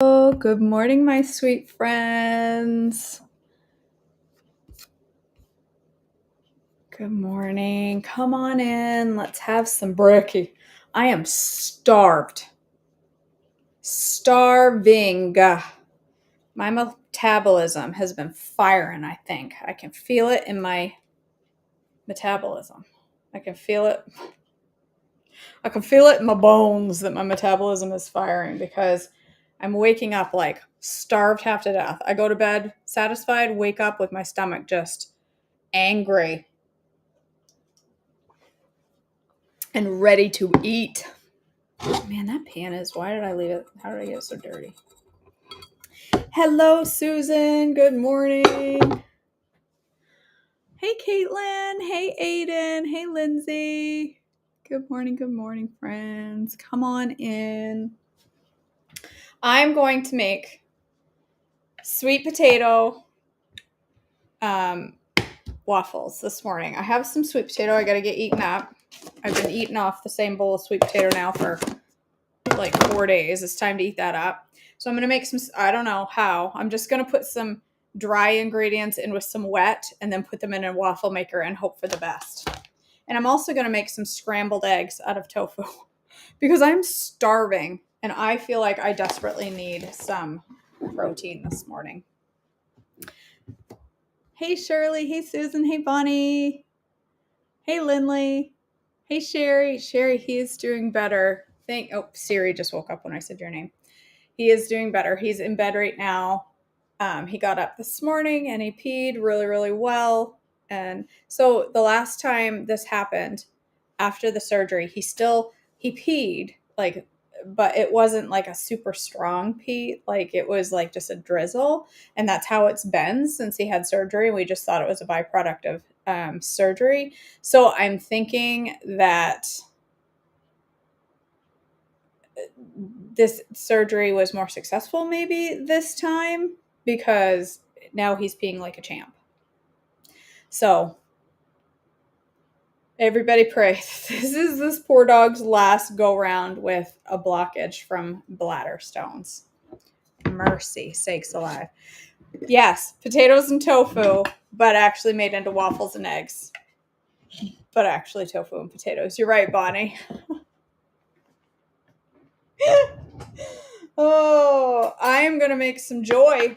Oh, good morning, my sweet friends. Good morning. Come on in. Let's have some brekkie. I am starved. Starving. My metabolism has been firing, I think. I can feel it in my metabolism. I can feel it. I can feel it in my bones that my metabolism is firing because I'm waking up like starved half to death. I go to bed satisfied, wake up with my stomach just angry and ready to eat. Man, that pan is, why did I leave it? How did I get it so dirty? Hello, Susan. Good morning. Hey, Caitlin. Hey, Aiden. Hey, Lindsay. Good morning, friends. Come on in. I'm going to make sweet potato waffles this morning. I have some sweet potato I got to get eaten up. I've been eating off the same bowl of sweet potato now for like 4 days. It's time to eat that up. So I'm going to make some, I don't know how. I'm just going to put some dry ingredients in with some wet and then put them in a waffle maker and hope for the best. And I'm also going to make some scrambled eggs out of tofu because I'm starving and I feel like I desperately need some protein this morning. Hey, Shirley. Hey, Susan. Hey, Bonnie. Hey, Lindley. Hey, Sherry. Sherry, he is doing better. Siri just woke up when I said your name. He is doing better. He's in bed right now. He got up this morning and he peed really, really well. And so the last time this happened after the surgery, he peed but it wasn't like a super strong pee. Like it was like just a drizzle. And that's how it's been since he had surgery. We just thought it was a byproduct of surgery. So I'm thinking that this surgery was more successful maybe this time because now he's peeing like a champ. So everybody pray. This is this poor dog's last go round with a blockage from bladder stones. Mercy sakes alive. Yes, potatoes and tofu, but actually made into waffles and eggs. But actually tofu and potatoes. You're right, Bonnie. Oh, I am going to make some joy.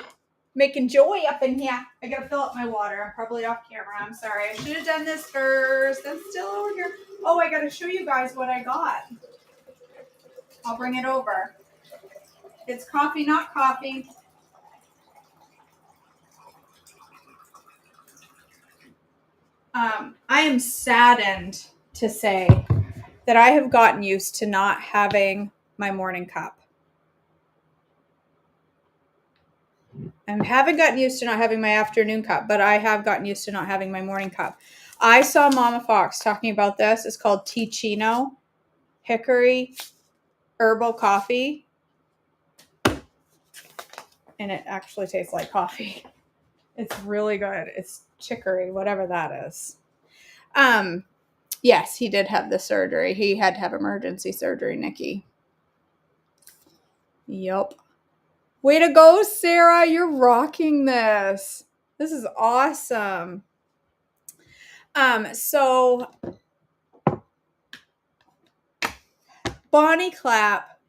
Making joy up in here. I gotta fill up my water. I'm probably off camera. I'm sorry. I should have done this first. I'm still over here. Oh, I gotta show you guys what I got. I'll bring it over. It's coffee, not coffee. I am saddened to say that I have gotten used to not having my morning cup. I haven't gotten used to not having my afternoon cup, but I have gotten used to not having my morning cup. I saw Mama Fox talking about this. It's called Ticino Hickory Herbal Coffee. And it actually tastes like coffee. It's really good. It's chicory, whatever that is. Yes, he did have the surgery. He had to have emergency surgery, Nikki. Yup. Way to go, Sarah. You're rocking this. This is awesome. So Bonnie Clapp.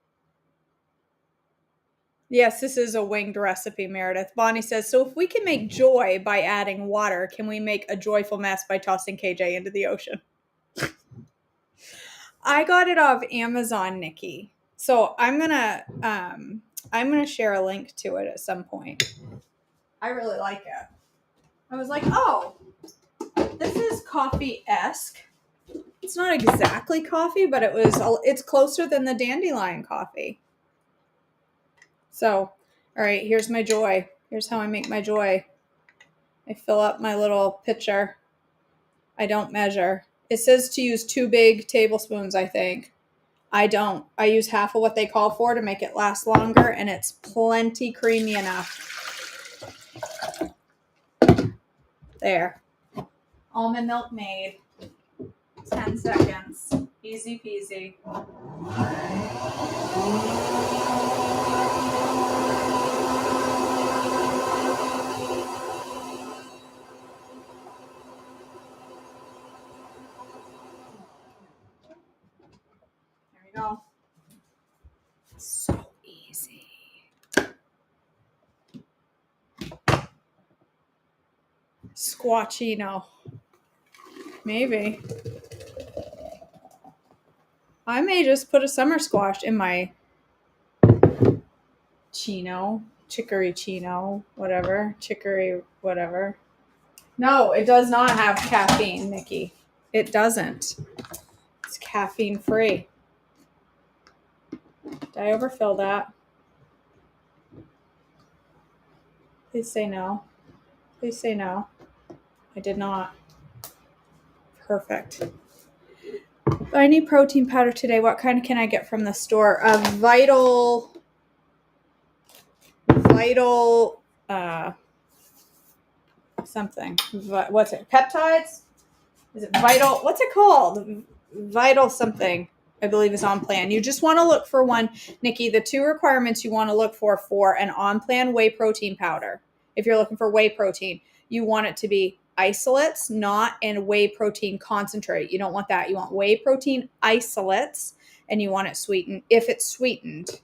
Yes, this is a winged recipe, Meredith. Bonnie says, so if we can make joy by adding water, can we make a joyful mess by tossing KJ into the ocean? I got it off Amazon, Nikki. So I'm gonna share a link to it at some point. I really like it. I was like, oh, this is coffee-esque. It's not exactly coffee, but it's closer than the dandelion coffee. So, all right, here's my joy. Here's how I make my joy. I fill up my little pitcher. I don't measure. It says to use 2 big tablespoons, I think. I don't. I use half of what they call for to make it last longer, and it's plenty creamy enough. There. Almond milk made. 10 seconds. Easy peasy. There we go. So easy. Squatchino. Maybe. I may just put a summer squash in my chicory chino, whatever. Chicory, whatever. No, it does not have caffeine, Nikki. It doesn't. It's caffeine free. Did I overfill that? Please say no. Please say no. I did not. Perfect. I need protein powder today. What kind can I get from the store? A vital, something. What's it? Peptides? Is it vital? What's it called? Vital something, I believe, is on plan. You just want to look for one, Nikki. The 2 requirements you want to look for an on-plan whey protein powder. If you're looking for whey protein, you want it to be isolates, not in whey protein concentrate. You don't want that. You want whey protein isolates, and you want it sweetened. If it's sweetened,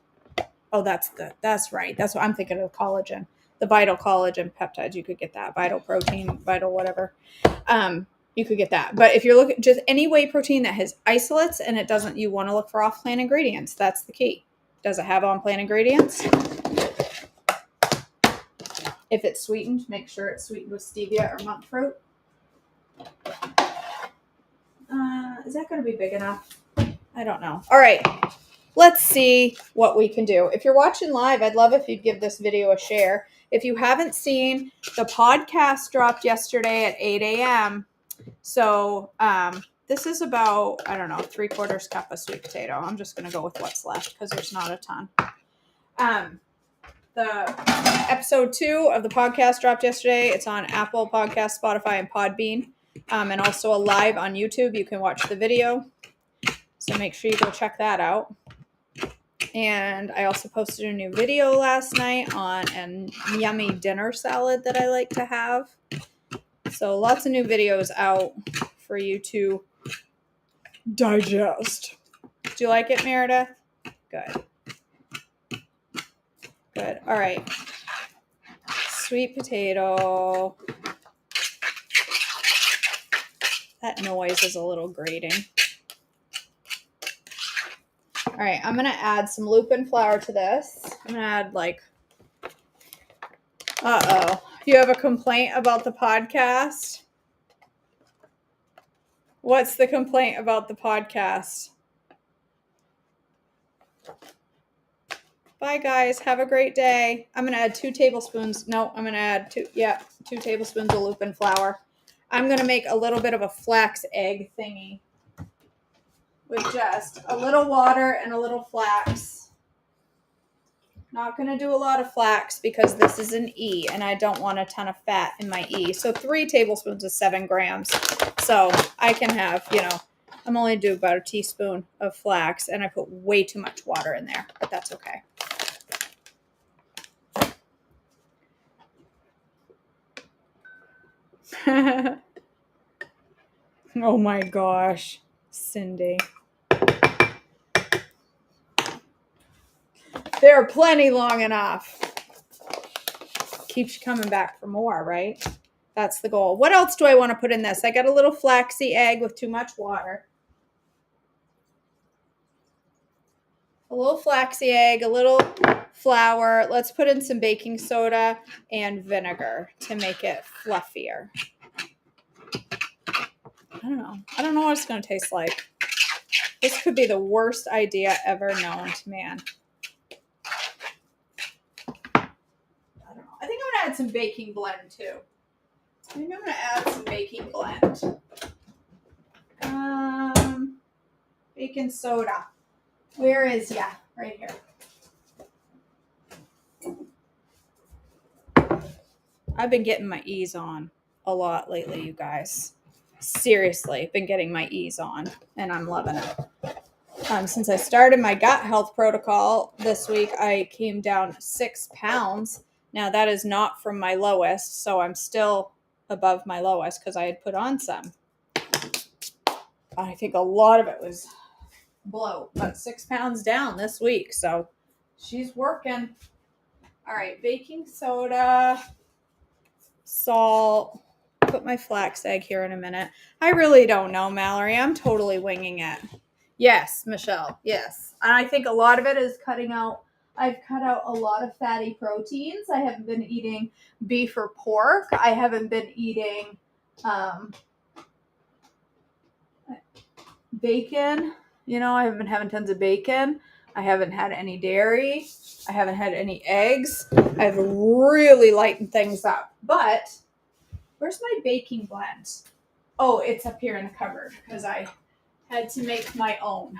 that's right. That's what I'm thinking of. Collagen, the vital collagen peptides. You could get that. Vital protein, vital whatever. You could get that. But if you're looking just any whey protein that has isolates and it doesn't, you want to look for off-plan ingredients. That's the key. Does it have on-plan ingredients? If it's sweetened, make sure it's sweetened with stevia or monk fruit. Is that going to be big enough? I don't know. All right. Let's see what we can do. If you're watching live, I'd love if you'd give this video a share. If you haven't seen, the podcast dropped yesterday at 8 a.m. So this is about, 3/4 cup of sweet potato. I'm just going to go with what's left because there's not a ton. The episode 2 of the podcast dropped yesterday. It's on Apple Podcasts, Spotify, and Podbean, and also a live on YouTube. You can watch the video. So make sure you go check that out. And I also posted a new video last night on a yummy dinner salad that I like to have. So lots of new videos out for you to digest. Do you like it, Meredith? Good. Good. All right. Sweet potato. That noise is a little grating. All right. I'm going to add some lupin flour to this. I'm going to add you have a complaint about the podcast? What's the complaint about the podcast? Bye, guys. Have a great day. I'm going to add 2 tablespoons. No, I'm going to add 2 tablespoons of lupin flour. I'm going to make a little bit of a flax egg thingy with just a little water and a little flax. Not going to do a lot of flax because this is an E and I don't want a ton of fat in my E. So 3 tablespoons is 7 grams. So I can have, I'm only do about a teaspoon of flax and I put way too much water in there, but that's okay. Oh my gosh, Cindy. They're plenty long enough. Keeps you coming back for more, right? That's the goal. What else do I want to put in this? I got a little flaxy egg with too much water. A little flaxy egg, a little flour. Let's put in some baking soda and vinegar to make it fluffier. I don't know what it's going to taste like. This could be the worst idea ever known to man. I think I'm going to add some baking blend too. Maybe I'm going to add some baking blend. Baking soda. Where is ya? Right here. I've been getting my E's on a lot lately, you guys. Seriously, been getting my E's on, and I'm loving it. Since I started my gut health protocol this week, I came down 6 pounds. Now, that is not from my lowest, so I'm still above my lowest because I had put on some. I think a lot of it was bloat, but 6 pounds down this week, so she's working. All right, baking soda, salt. Put my flax egg here in a minute. I really don't know, Mallory. I'm totally winging it. Yes, Michelle. Yes. And I think a lot of it is cutting out. I've cut out a lot of fatty proteins. I haven't been eating beef or pork. I haven't been eating bacon. You know, I haven't been having tons of bacon. I haven't had any dairy. I haven't had any eggs. I've really lightened things up. But where's my baking blend? Oh, it's up here in the cupboard because I had to make my own.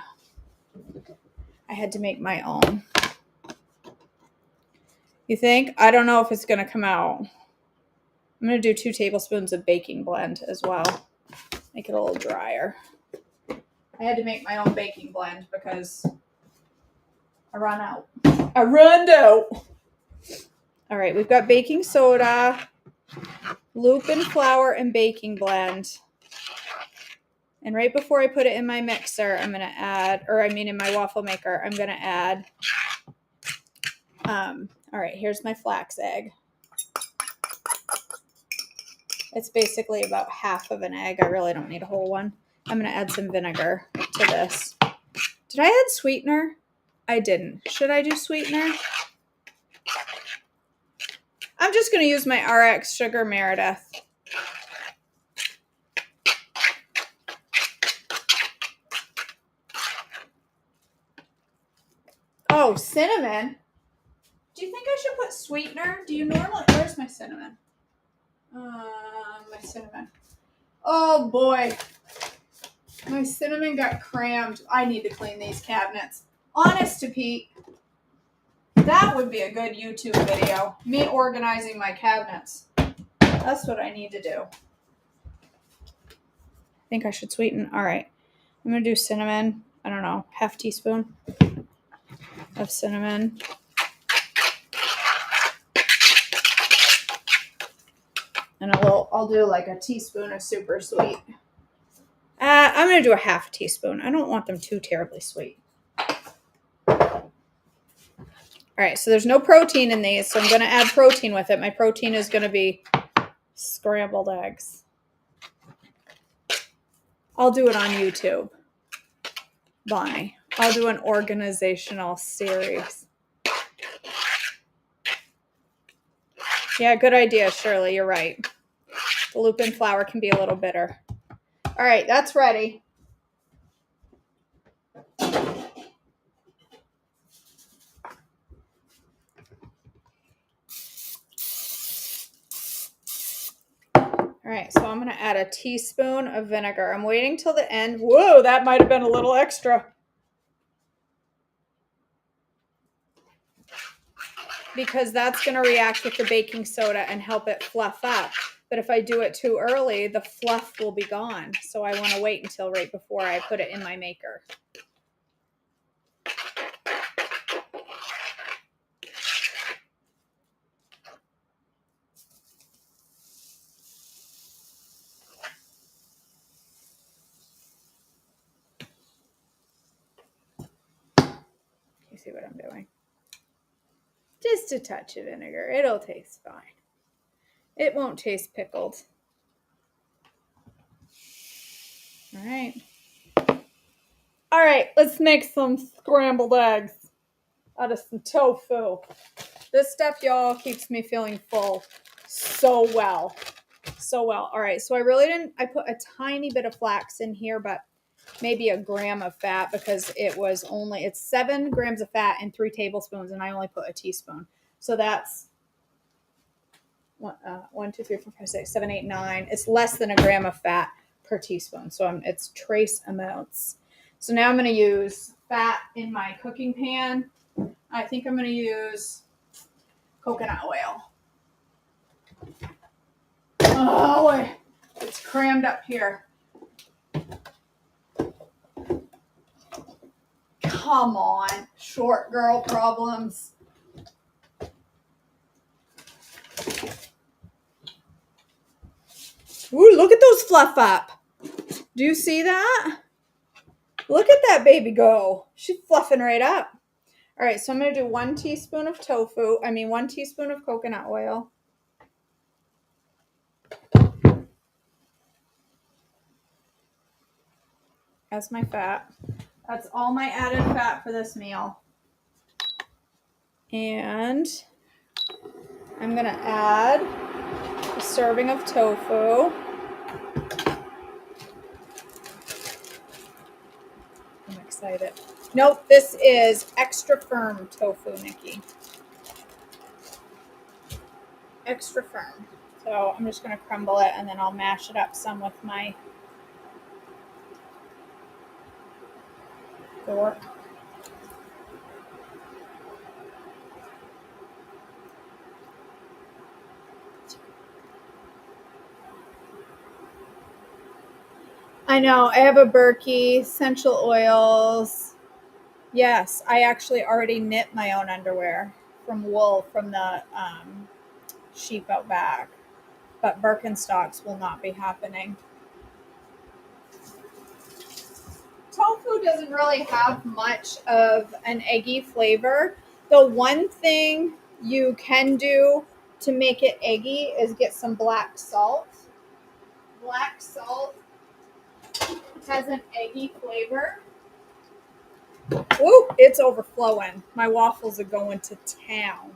You think? I don't know if it's going to come out. I'm going to do 2 tablespoons of baking blend as well. Make it a little drier. I had to make my own baking blend because I run out. All right, we've got baking soda, lupin flour, and baking blend. And right before I put it in my mixer, I'm going to add, in my waffle maker, I'm going to add, all right, here's my flax egg. It's basically about half of an egg. I really don't need a whole one. I'm going to add some vinegar to this. Did I add sweetener? I didn't. Should I do sweetener? I'm just going to use my RX Sugar Meredith. Oh, cinnamon. Do you think I should put sweetener? Do you normally... Where's my cinnamon? My cinnamon. Oh, boy. My cinnamon got crammed. I need to clean these cabinets. Honest to Pete, that would be a good YouTube video. Me organizing my cabinets. That's what I need to do. I think I should sweeten. All right. I'm going to do cinnamon. I don't know, half teaspoon of cinnamon. And I'll do like a teaspoon of super sweet. I'm going to do a half teaspoon. I don't want them too terribly sweet. All right, so there's no protein in these, so I'm going to add protein with it. My protein is going to be scrambled eggs. I'll do it on YouTube. Bonnie. I'll do an organizational series. Yeah, good idea, Shirley. You're right. The lupin flour can be a little bitter. All right, that's ready. All right, so I'm going to add a teaspoon of vinegar. I'm waiting till the end. Whoa, that might have been a little extra. Because that's going to react with the baking soda and help it fluff up. But if I do it too early, the fluff will be gone. So I want to wait until right before I put it in my maker. You see what I'm doing? Just a touch of vinegar. It'll taste fine. It won't taste pickled. All right. All right, let's make some scrambled eggs out of some tofu. This stuff, y'all, keeps me feeling full so well. So well. All right, so I put a tiny bit of flax in here, but maybe a gram of fat because it's 7 grams of fat and 3 tablespoons, and I only put a teaspoon. So that's 1, 2, 3, 4, 5, 6, 7, 8, 9. It's less than a gram of fat per teaspoon. So it's trace amounts. So now I'm going to use fat in my cooking pan. I think I'm going to use coconut oil. Oh, it's crammed up here. come on, short girl problems. Ooh, look at those fluff up. Do you see that? Look at that baby go. She's fluffing right up. All right, so I'm going to do 1 teaspoon of 1 teaspoon of coconut oil. That's my fat. That's all my added fat for this meal. And I'm going to add a serving of tofu. I'm excited. Nope, this is extra firm tofu, Nikki. Extra firm. So I'm just going to crumble it and then I'll mash it up some with my fork. I know, I have a Berkey, essential oils. Yes, I actually already knit my own underwear from wool from the sheep out back. But Birkenstocks will not be happening. Tofu doesn't really have much of an eggy flavor. The one thing you can do to make it eggy is get some black salt. Black salt has an eggy flavor. Ooh, it's overflowing. My waffles are going to town.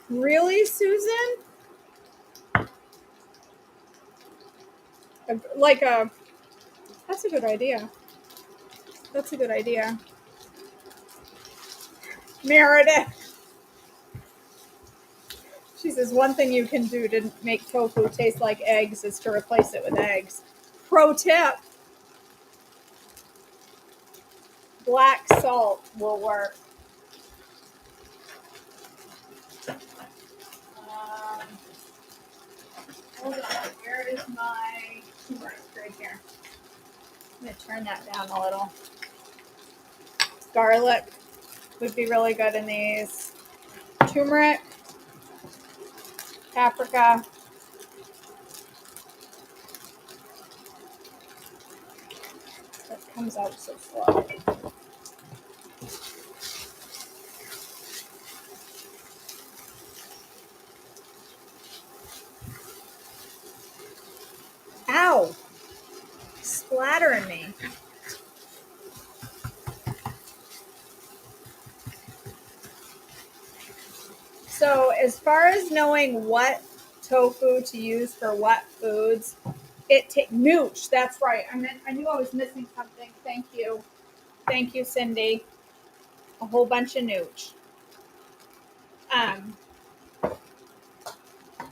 Really, Susan? That's a good idea. That's a good idea. Meredith. She says one thing you can do to make tofu taste like eggs is to replace it with eggs. Pro tip. Black salt will work. Hold on. Where is my turmeric? Right here. I'm going to turn that down a little. Garlic would be really good in these. Turmeric. Paprika. That comes out so slow. Ow! Splattering me. So as far as knowing what tofu to use for what foods, nooch. That's right. I knew I was missing something. Thank you, Cindy. A whole bunch of nooch.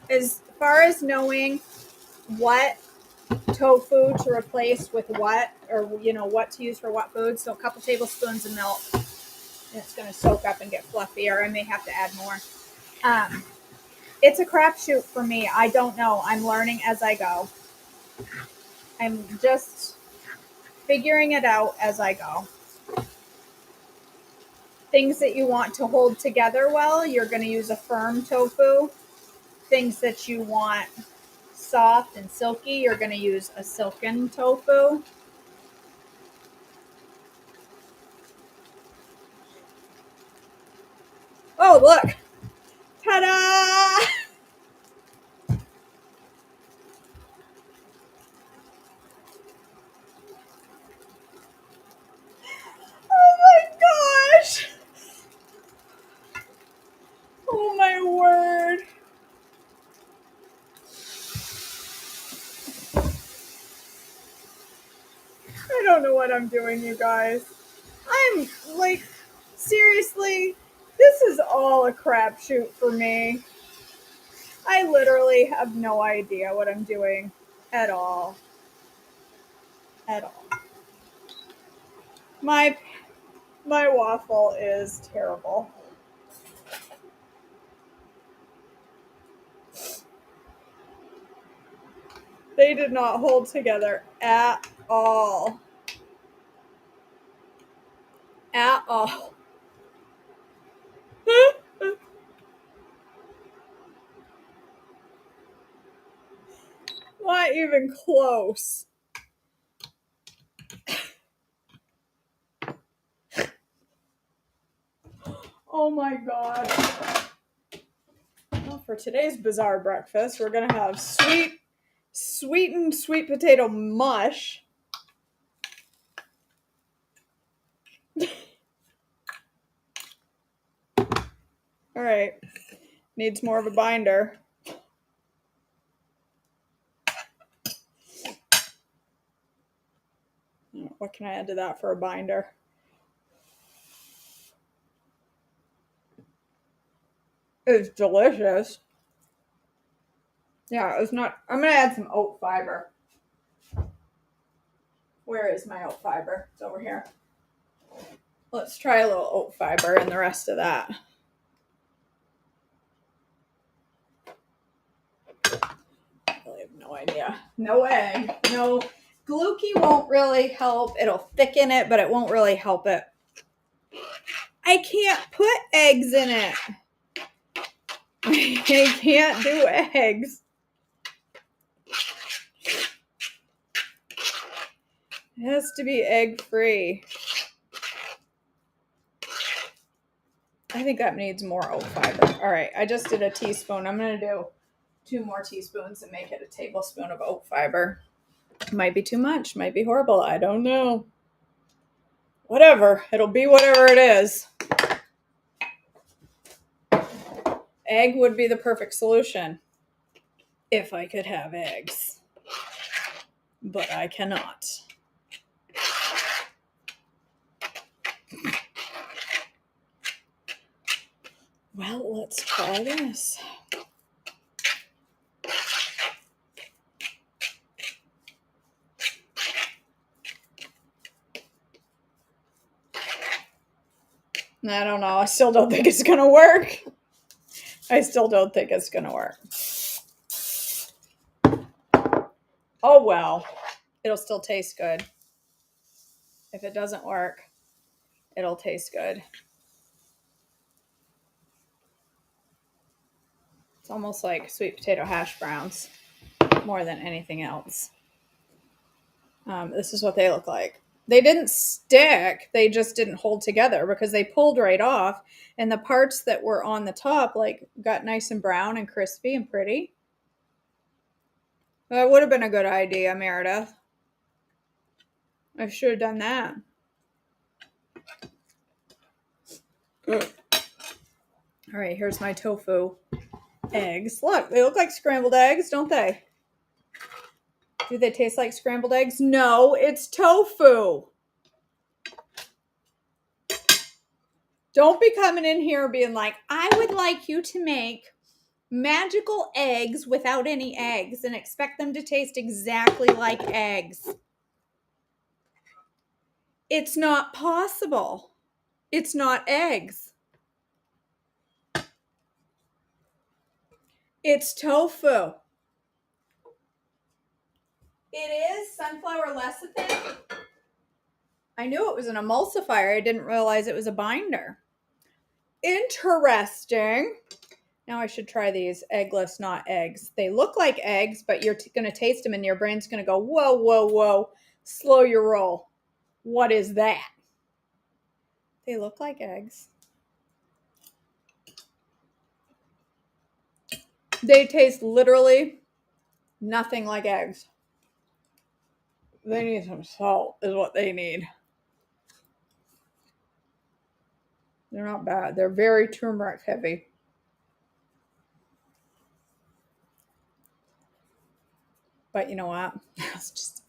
As far as knowing what tofu to replace with what, or what to use for what food, so a couple tablespoons of milk, and it's going to soak up and get fluffy, or I may have to add more. It's a crapshoot for me. I don't know. I'm learning as I go. I'm just figuring it out as I go. Things that you want to hold together well, you're going to use a firm tofu. Things that you want soft and silky, you're going to use a silken tofu. Oh, look. Ta-da! Oh my gosh. Oh my word. I don't know what I'm doing, you guys. I'm like, seriously, this is all a crapshoot for me. I literally have no idea what I'm doing at all. At all. My waffle is terrible. They did not hold together at all. At all. Not even close. Oh my god. Well, for today's bizarre breakfast, we're gonna have sweetened sweet potato mush. All right, needs more of a binder. What can I add to that for a binder? It's delicious. Yeah, it's not. I'm gonna add some oat fiber. Where is my oat fiber? It's over here. Let's try a little oat fiber and the rest of that. I really have no idea. No egg. No. Glucki won't really help. It'll thicken it, but it won't really help it. I can't put eggs in it. I can't do eggs. It has to be egg free. I think that needs more oat fiber. All right, I just did a teaspoon. I'm going to do 2 more teaspoons and make it a tablespoon of oat fiber. Might be too much. Might be horrible. I don't know. Whatever. It'll be whatever it is. Egg would be the perfect solution if I could have eggs. But I cannot. Well, let's try this. I don't know. I still don't think it's going to work. I still don't think it's going to work. Oh, well. It'll still taste good. If it doesn't work, it'll taste good. It's almost like sweet potato hash browns more than anything else. This is what they look like. They didn't stick. They just didn't hold together because they pulled right off. And the parts that were on the top got nice and brown and crispy and pretty. That would have been a good idea, Meredith. I should have done that. All right, here's my tofu eggs. Look, they look like scrambled eggs, don't they? Do they taste like scrambled eggs? No, it's tofu. Don't be coming in here being like, I would like you to make magical eggs without any eggs and expect them to taste exactly like eggs. It's not possible. It's not eggs. It's tofu. It is sunflower lecithin. I knew it was an emulsifier. I didn't realize it was a binder. Interesting. Now I should try these eggless, not eggs. They look like eggs, but you're going to taste them and your brain's going to go, whoa, whoa, whoa. Slow your roll. What is that? They look like eggs. They taste literally nothing like eggs. They need some salt is what they need. They're not bad. They're very turmeric heavy. But you know what? It's just...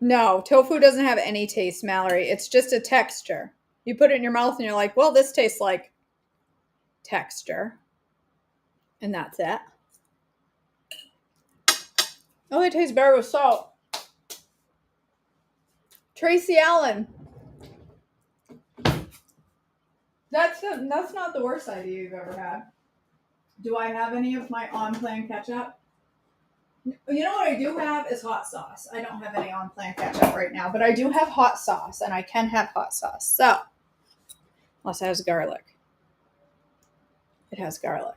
No, tofu doesn't have any taste, Mallory. It's just a texture. You put it in your mouth and you're like, well, this tastes like texture. And that's it. Oh, it tastes better with salt. Tracy Allen. That's not the worst idea you've ever had. Do I have any of my on-plan ketchup? You know what I do have is hot sauce. I don't have any on-plan ketchup right now, but I do have hot sauce, and I can have hot sauce. So, unless it has garlic. It has garlic.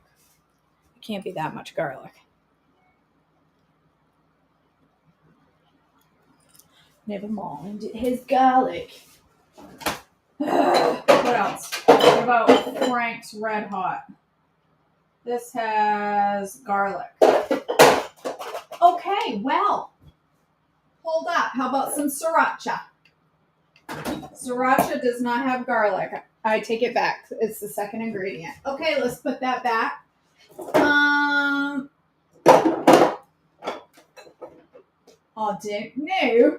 It can't be that much garlic. Never mind. It has garlic. What else? What about Frank's Red Hot? This has garlic. Okay, well, hold up. How about some sriracha? Sriracha does not have garlic. I take it back. It's the second ingredient. Okay, let's put that back. I don't know.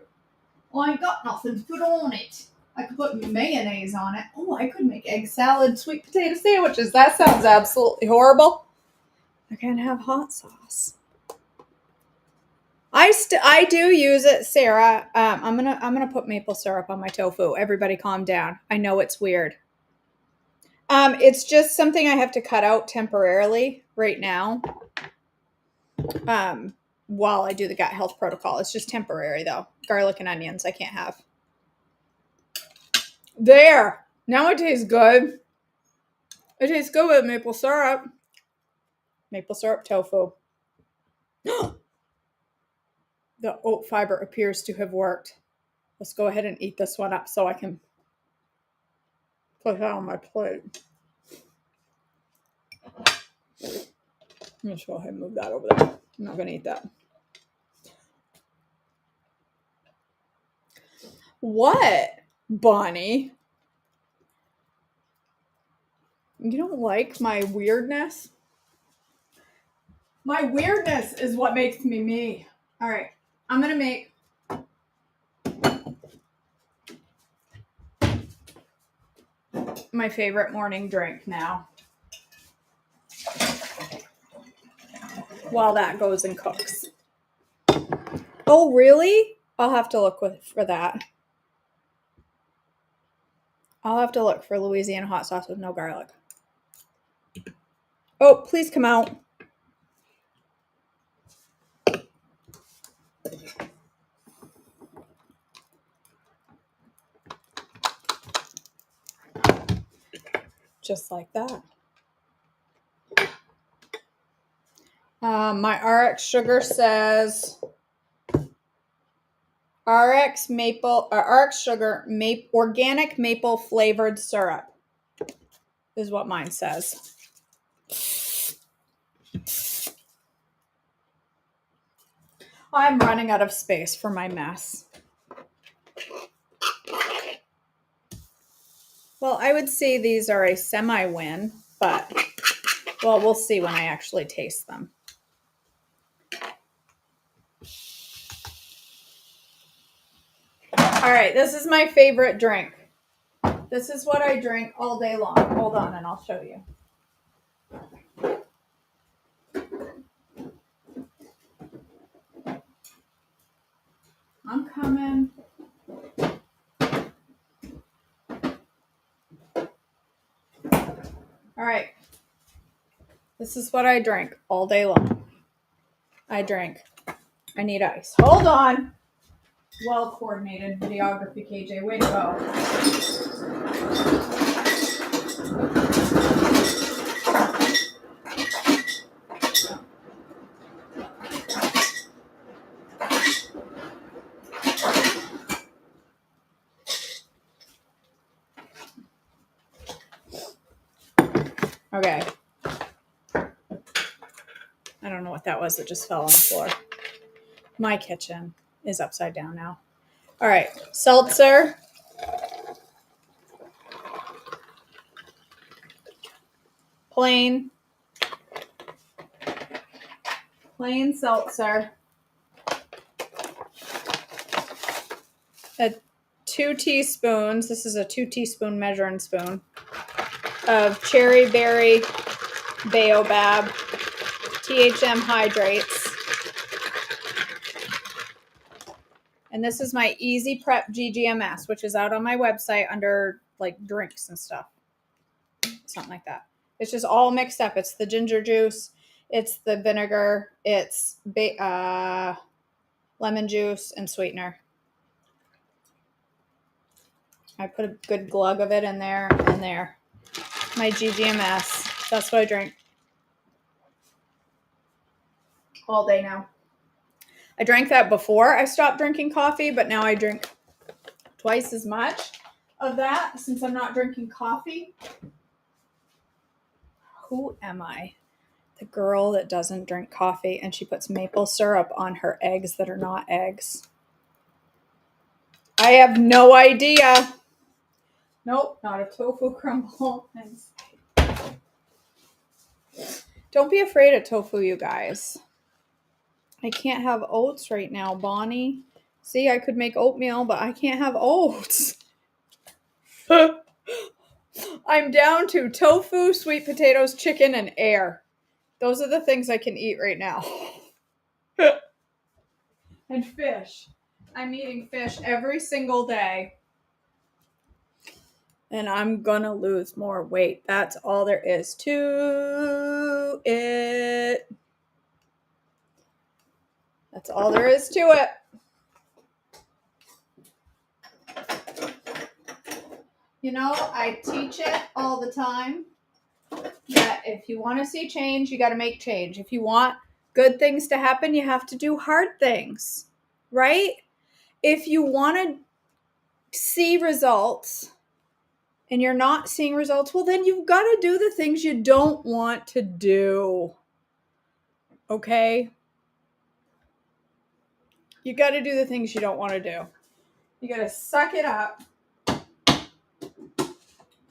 I ain't got nothing to put on it. I could put mayonnaise on it. Oh, I could make egg salad, sweet potato sandwiches. That sounds absolutely horrible. I can't have hot sauce. I do use it, Sarah. I'm gonna put maple syrup on my tofu. Everybody, calm down. I know it's weird. It's just something I have to cut out temporarily right now. While I do the gut health protocol, it's just temporary though. Garlic and onions, I can't have. There. Now it tastes good. It tastes good with maple syrup. Maple syrup tofu. The oat fiber appears to have worked. Let's go ahead and eat this one up so I can put that on my plate. Let's go ahead and move that over there. I'm not going to eat that. What, Bonnie? You don't like my weirdness? My weirdness is what makes me me. All right, I'm going to make my favorite morning drink now. While that goes and cooks. Oh, really? I'll have to look for that. I'll have to look for Louisiana hot sauce with no garlic. Oh, please come out. Just like that. My RX sugar says RX sugar organic maple flavored syrup is what mine says. I'm running out of space for my mess. Well, I would say these are a semi-win, but well, we'll see when I actually taste them. All right, this is my favorite drink. This is what I drink all day long. Hold on, and I'll show you. I'm coming. All right. This is what I drink all day long. I need ice. Hold on. Well coordinated videography, KJ. Way to go. Okay. I don't know what that was that just fell on the floor. My kitchen is upside down now. All right. Seltzer. Plain seltzer. 2 teaspoons. This is a 2 teaspoon measuring spoon of cherry berry baobab THM hydrates. And this is my Easy Prep GGMS, which is out on my website under like drinks and stuff. Something like that. It's just all mixed up. It's the ginger juice, it's the vinegar, it's lemon juice, and sweetener. I put a good glug of it in there and there. My GGMS. That's what I drink all day now. I drank that before I stopped drinking coffee, but now I drink twice as much of that since I'm not drinking coffee. Who am I? The girl that doesn't drink coffee and she puts maple syrup on her eggs that are not eggs. I have no idea. Nope, not a tofu crumble. Don't be afraid of tofu, you guys. I can't have oats right now, Bonnie. See, I could make oatmeal, but I can't have oats. I'm down to tofu, sweet potatoes, chicken, and air. Those are the things I can eat right now. And fish. I'm eating fish every single day. And I'm gonna lose more weight. That's all there is to it. That's all there is to it. You know, I teach it all the time that if you want to see change, you got to make change. If you want good things to happen, you have to do hard things, right? If you want to see results and you're not seeing results, well, then you've got to do the things you don't want to do. Okay? You got to do the things you don't want to do. You got to suck it up.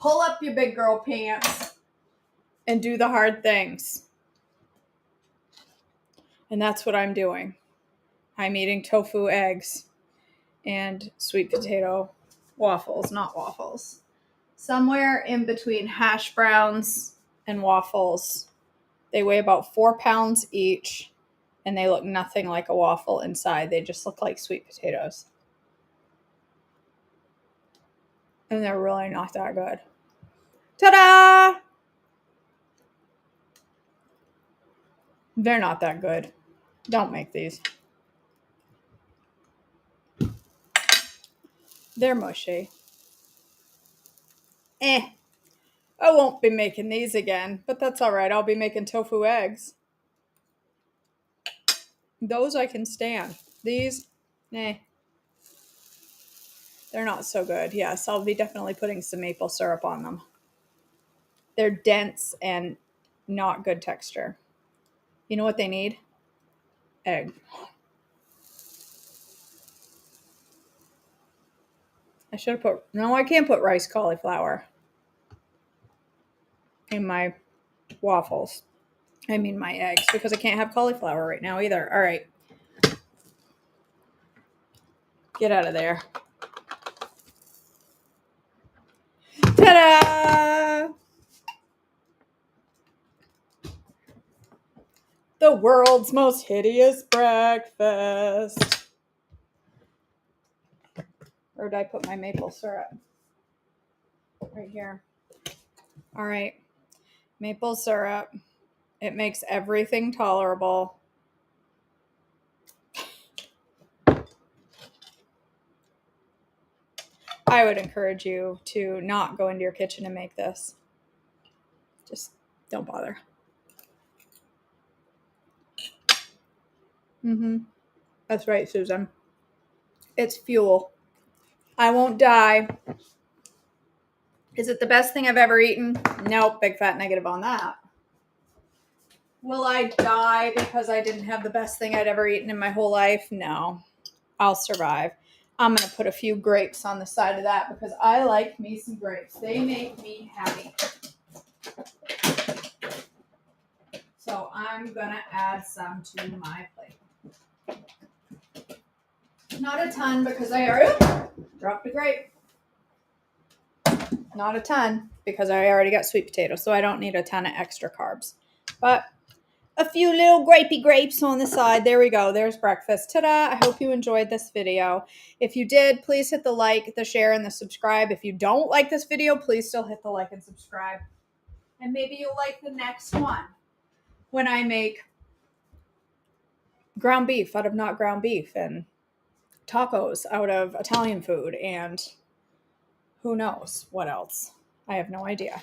Pull up your big girl pants and do the hard things. And that's what I'm doing. I'm eating tofu eggs and sweet potato waffles, not waffles. Somewhere in between hash browns and waffles. They weigh about 4 pounds each, and they look nothing like a waffle inside. They just look like sweet potatoes. And they're really not that good. Ta-da! They're not that good. Don't make these. They're mushy. I won't be making these again, but that's all right. I'll be making tofu eggs. Those I can stand. These, they're not so good. Yes, I'll be definitely putting some maple syrup on them. They're dense and not good texture. You know what they need? Egg. I should have put, no, I can't put rice cauliflower in my waffles. I mean my eggs, because I can't have cauliflower right now either. All right. Get out of there. Ta-da! The world's most hideous breakfast. Where did I put my maple syrup? Right here. All right. Maple syrup. It makes everything tolerable. I would encourage you to not go into your kitchen and make this. Just don't bother. That's right, Susan. It's fuel. I won't die. Is it the best thing I've ever eaten? Nope, big fat negative on that. Will I die because I didn't have the best thing I'd ever eaten in my whole life? No. I'll survive. I'm going to put a few grapes on the side of that because I like me some grapes. They make me happy. So I'm going to add some to my plate. Not a ton because I already dropped a grape. Not a ton because I already got sweet potatoes, so I don't need a ton of extra carbs. But a few little grapey grapes on the side. There we go. There's breakfast. Ta-da! I hope you enjoyed this video. If you did, please hit the like, the share, and the subscribe. If you don't like this video, please still hit the like and subscribe. And maybe you'll like the next one when I make ground beef out of not ground beef and tacos out of Italian food and who knows what else. I have no idea.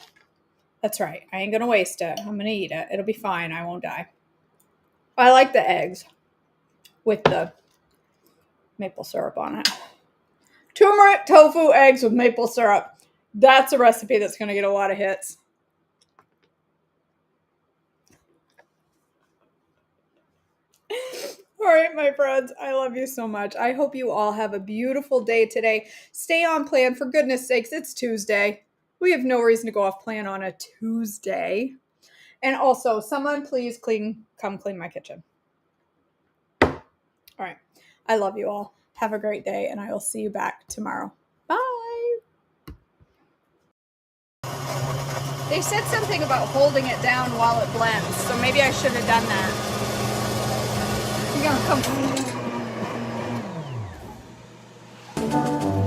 That's right. I ain't gonna waste it. I'm gonna eat it. It'll be fine. I won't die. I like the eggs with the maple syrup on it. Turmeric tofu eggs with maple syrup. That's a recipe that's gonna get a lot of hits. All right, my friends, I love you so much. I hope you all have a beautiful day today. Stay on plan. For goodness sakes, it's Tuesday. We have no reason to go off plan on a Tuesday. And also, someone please come clean my kitchen. All right. I love you all. Have a great day, and I will see you back tomorrow. Bye. They said something about holding it down while it blends, so maybe I should have done that. You're gonna come.